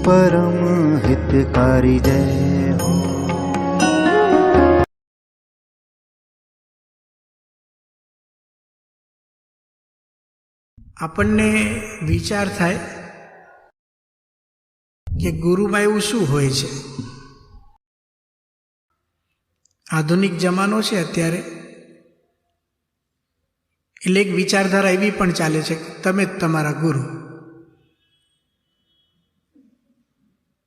परम हितकारी जय हो। આપણને વિચાર થાય કે ગુરુમાં એવું શું હોય છે. આધુનિક જમાનો છે અત્યારે, એટલે એક વિચારધારા એવી પણ ચાલે છે કે તમે જ તમારા ગુરુ.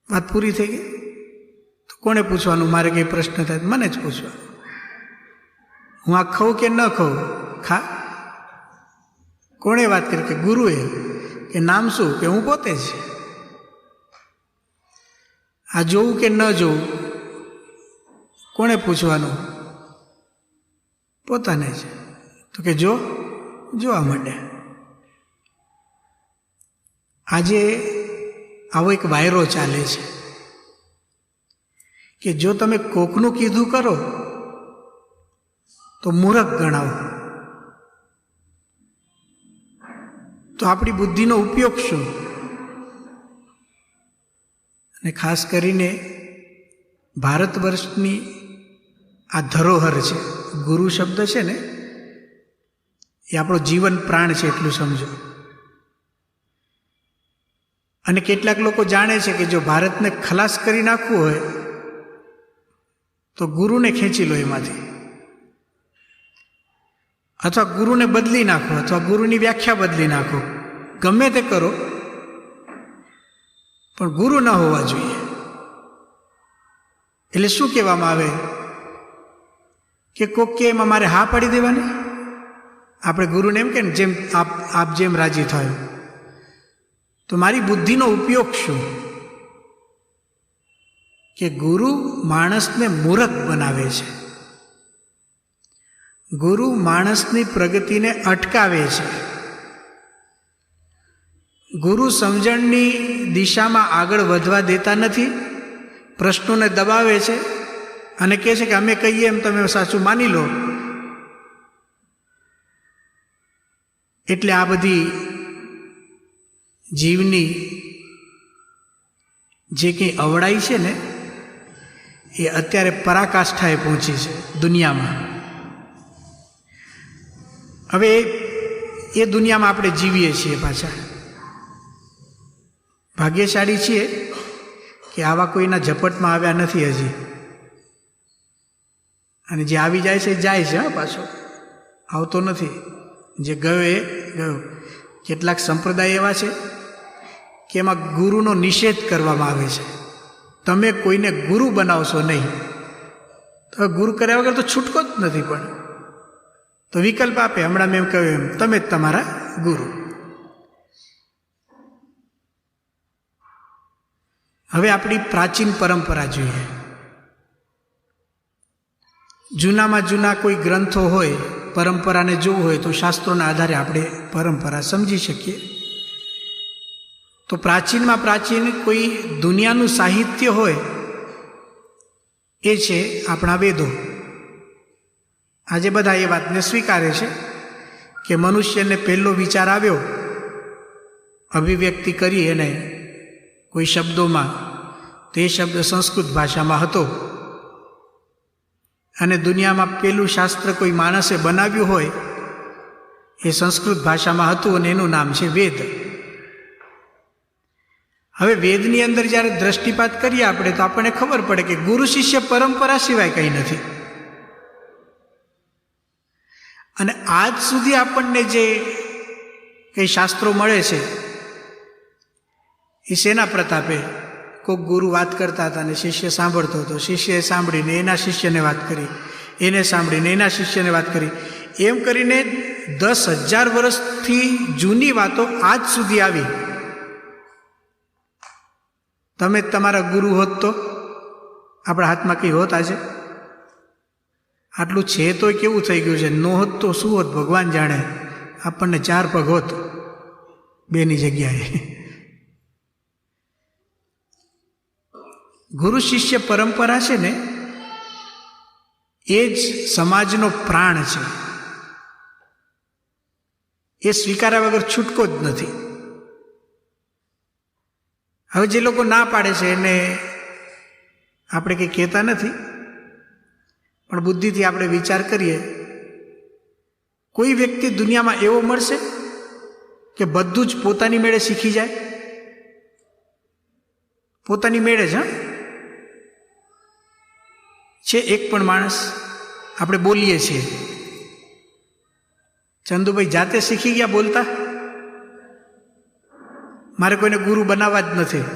વાત પૂરી થઈ ગઈ. તો કોને પૂછવાનું? મારે કંઈ પ્રશ્ન થાય મને જ પૂછવાનું. હું આ ખાઉં કે ન ખાઉં? ખા. કોણે વાત કરી? કે ગુરુએ. કે નામ શું? કે હું પોતે જ. આ જોવું કે ન જોવું? કોણે પૂછવાનું? પોતાને જ. તો કે જોવા માંડે. આજે આવો એક વાયરો ચાલે છે કે જો તમે કોકનું કીધું કરો તો મૂર્ખ ગણાવો. તો આપણી બુદ્ધિનો ઉપયોગ શું? અને ખાસ કરીને ભારત વર્ષની આ ધરોહર છે. ગુરુ શબ્દ છે ને, એ આપણો જીવન પ્રાણ છે, એટલું સમજો. અને કેટલાક લોકો જાણે છે કે જો ભારતને ખલાસ કરી નાખવું હોય તો ગુરુને ખેંચી લો એમાંથી, અથવા ગુરુને બદલી નાખો, અથવા ગુરુની વ્યાખ્યા બદલી નાખો. ગમે તે કરો, પણ ગુરુ ન હોવા જોઈએ. એટલે શું કહેવામાં આવે કે કોક કે એમાં મારે હા પાડી દેવાની. આપણે ગુરુને એમ કે ને જેમ આપ જેમ રાજી થયો. તો મારી બુદ્ધિનો ઉપયોગ શું? કે ગુરુ માણસને મૂર્ખ બનાવે છે. ગુરુ માણસની પ્રગતિને અટકાવે છે. ગુરુ સમજણની દિશામાં આગળ વધવા દેતા નથી, પ્રશ્નોને દબાવે છે અને કહે છે કે અમે કહીએ એમ તમે સાચું માની લો. એટલે આ બધી જીવની જે કંઈ અવળાઈ છે ને, એ અત્યારે પરાકાષ્ઠાએ પહોંચી છે દુનિયામાં. હવે એ દુનિયામાં આપણે જીવીએ છીએ. પાછા ભાગ્યશાળી છીએ કે આવા કોઈના ઝપટમાં આવ્યા નથી હજી. અને જે આવી જાય છે જાય છે. પાછો આવતો નથી. જે ગયો એ ગયો. કેટલાક સંપ્રદાય એવા છે કે એમાં ગુરુનો નિષેધ કરવામાં આવે છે. તમે કોઈને ગુરુ બનાવશો નહીં. તો ગુરુ કર્યા વગર તો છૂટકો જ નથી. પણ તો વિકલ્પ આપે. હમણાં મેં કહ્યું એમ, તમે જ તમારા ગુરુ. હવે આપણી પ્રાચીન પરંપરા જોઈએ. જૂનામાં જૂના કોઈ ગ્રંથો હોય, પરંપરાને જોવું હોય તો શાસ્ત્રોના આધારે આપણે પરંપરા સમજી શકીએ. તો પ્રાચીનમાં પ્રાચીન કોઈ દુનિયાનું સાહિત્ય હોય એ છે આપણા વેદો. આજે બધા એ વાતને સ્વીકારે છે કે મનુષ્યને પહેલો વિચાર આવ્યો, અભિવ્યક્તિ કરી એને કોઈ શબ્દોમાં, તે શબ્દ સંસ્કૃત ભાષામાં હતો. અને દુનિયામાં પહેલું શાસ્ત્ર કોઈ માણસે બનાવ્યું હોય એ સંસ્કૃત ભાષામાં હતું અને એનું નામ છે વેદ. હવે વેદની અંદર જ્યારે દ્રષ્ટિપાત કરીએ આપણે તો આપણને ખબર પડે કે ગુરુ શિષ્ય પરંપરા સિવાય કંઈ નથી. અને આજ સુધી આપણને જે કંઈ શાસ્ત્રો મળે છે એ શેના પ્રતાપે? કોઈક ગુરુ વાત કરતા હતા અને શિષ્ય સાંભળતો હતો. શિષ્યએ સાંભળીને એના શિષ્યને વાત કરી, એને સાંભળીને એના શિષ્યને વાત કરી. એમ કરીને 10,000 વર્ષથી જૂની વાતો આજ સુધી આવી. તમે તમારા ગુરુ હોત તો આપણા હાથમાં કંઈ હોત આજે? આટલું છે તોય કેવું થઈ ગયું છે. ન હોત તો શું હોત ભગવાન જાણે. આપણને 4 પગ હોત બેની જગ્યાએ. ગુરુ શિષ્ય પરંપરા છે ને, એ જ સમાજનો પ્રાણ છે. એ સ્વીકાર્યા વગર છૂટકો જ નથી. હવે જે લોકો ના પાડે છે એને આપણે કંઈ કહેતા નથી, પણ બુદ્ધિથી આપણે વિચાર કરીએ, કોઈ વ્યક્તિ દુનિયામાં એવો મળશે કે બધું જ પોતાની મેળે શીખી જાય? પોતાની મેળે જ છે એક પણ માણસ? આપણે બોલીએ છીએ, ચંદુભાઈ જાતે શીખી ગયા બોલતા? મારે કોઈને ગુરુ બનાવવા જ નથી.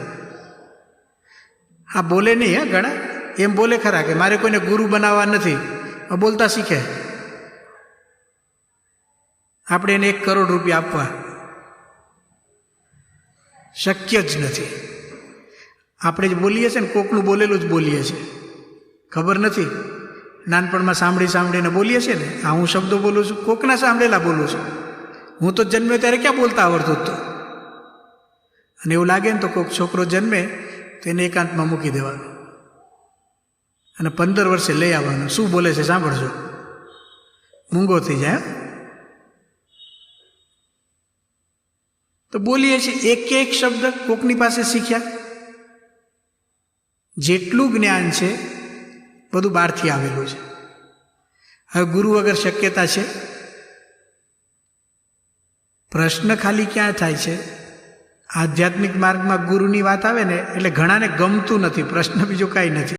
હા બોલે નહીં, ઘણા એમ બોલે ખરા કે મારે કોઈને ગુરુ બનાવવા નથી, બોલતા શીખે. આપણે એને 1 કરોડ રૂપિયા આપવા શક્ય જ નથી. આપણે જ બોલીએ છીએ ને, કોકનું બોલેલું જ બોલીએ છીએ, ખબર નથી. નાનપણમાં સાંભળીને બોલીએ છીએ ને, આ હું શબ્દો બોલું છું, કોકના સાંભળેલા બોલું છું. હું તો જન્મ્યો ત્યારે ક્યાં બોલતા આવડતું હતું? અને એવું લાગે ને તો કોઈક છોકરો જન્મે તો એને એકાંતમાં મૂકી દેવાનો અને 15 વર્ષે લઈ આવવાનો, શું બોલે છે સાંભળજો, મૂંગો થઈ જાય. તો બોલીએ છીએ એક શબ્દ કોકની પાસે શીખ્યા. જેટલું જ્ઞાન છે બધું બહારથી આવેલું છે. હવે ગુરુ વગર શક્યતા છે? પ્રશ્ન ખાલી ક્યાં થાય છે? આધ્યાત્મિક માર્ગમાં ગુરુની વાત આવે ને એટલે ઘણાને ગમતું નથી. પ્રશ્ન બીજો કાંઈ નથી.